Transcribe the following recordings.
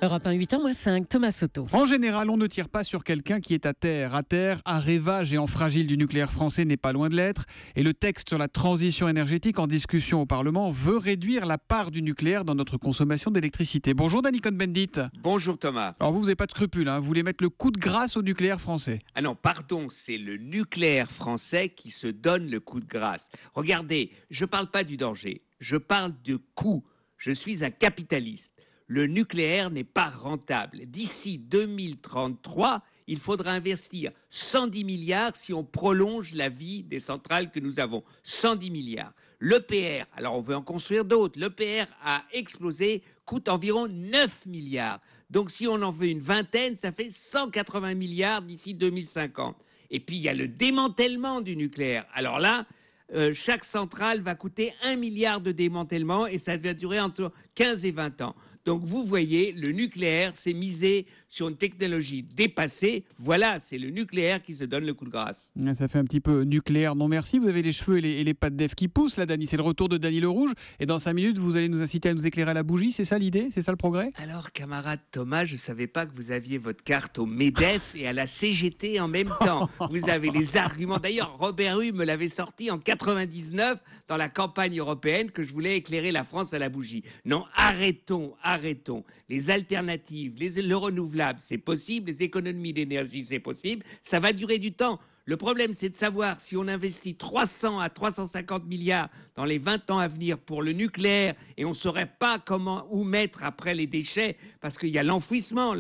Europe 1, 8h-5, Thomas Soto. En général, on ne tire pas sur quelqu'un qui est à terre. À terre, Areva, géant fragile du nucléaire français, n'est pas loin de l'être. Et le texte sur la transition énergétique en discussion au Parlement veut réduire la part du nucléaire dans notre consommation d'électricité. Bonjour Danny Cohn-Bendit. Bonjour Thomas. Alors vous n'avez pas de scrupules, hein. Vous voulez mettre le coup de grâce au nucléaire français. Ah non, pardon, c'est le nucléaire français qui se donne le coup de grâce. Regardez, je ne parle pas du danger, je parle de coût. Je suis un capitaliste. Le nucléaire n'est pas rentable. D'ici 2033, il faudra investir 110 milliards si on prolonge la vie des centrales que nous avons. 110 milliards. L'EPR, alors on veut en construire d'autres, l'EPR a explosé, coûte environ 9 milliards. Donc si on en veut une vingtaine, ça fait 180 milliards d'ici 2050. Et puis il y a le démantèlement du nucléaire. Alors là, chaque centrale va coûter 1 milliard de démantèlement et ça va durer entre 15 et 20 ans. Donc vous voyez, le nucléaire, c'est misé sur une technologie dépassée. Voilà, c'est le nucléaire qui se donne le coup de grâce. Ça fait un petit peu nucléaire, non merci. Vous avez les cheveux et les pattes d'Ève qui poussent là, Dany. C'est le retour de Dany Le Rouge. Et dans 5 minutes, vous allez nous inciter à nous éclairer à la bougie. C'est ça l'idée? C'est ça le progrès? Alors, camarade Thomas, je ne savais pas que vous aviez votre carte au MEDEF et à la CGT en même temps. Vous avez les arguments. D'ailleurs, Robert Hue me l'avait sorti en 99 dans la campagne européenne que je voulais éclairer la France à la bougie. Non, arrêtons. Les alternatives, le renouvelable, c'est possible. Les économies d'énergie, c'est possible. Ça va durer du temps. Le problème, c'est de savoir si on investit 300 à 350 milliards dans les 20 ans à venir pour le nucléaire et on ne saurait pas où mettre après les déchets parce qu'il y a l'enfouissement,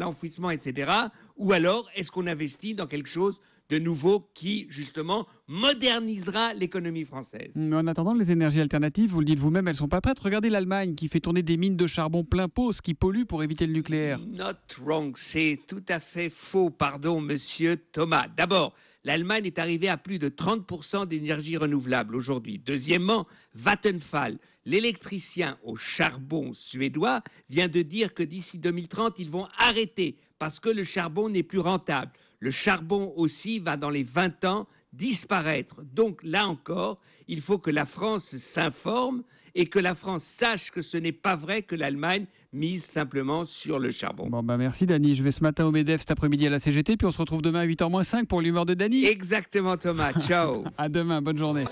etc. Ou alors, est-ce qu'on investit dans quelque chose de nouveau qui, justement, modernisera l'économie française? Mais en attendant, les énergies alternatives, vous le dites vous-même, elles ne sont pas prêtes. Regardez l'Allemagne qui fait tourner des mines de charbon plein pot, ce qui pollue pour éviter le nucléaire. Not wrong, c'est tout à fait faux, pardon, monsieur Thomas. D'abord, l'Allemagne est arrivée à plus de 30% d'énergie renouvelable aujourd'hui. Deuxièmement, Vattenfall, l'électricien au charbon suédois, vient de dire que d'ici 2030, ils vont arrêter parce que le charbon n'est plus rentable. Le charbon aussi va dans les 20 ans disparaître. Donc là encore, il faut que la France s'informe et que la France sache que ce n'est pas vrai que l'Allemagne mise simplement sur le charbon. Bon merci Dany, je vais ce matin au MEDEF, cet après-midi à la CGT, puis on se retrouve demain à 8h-5 pour l'humeur de Dany. Exactement Thomas, ciao. À demain, bonne journée.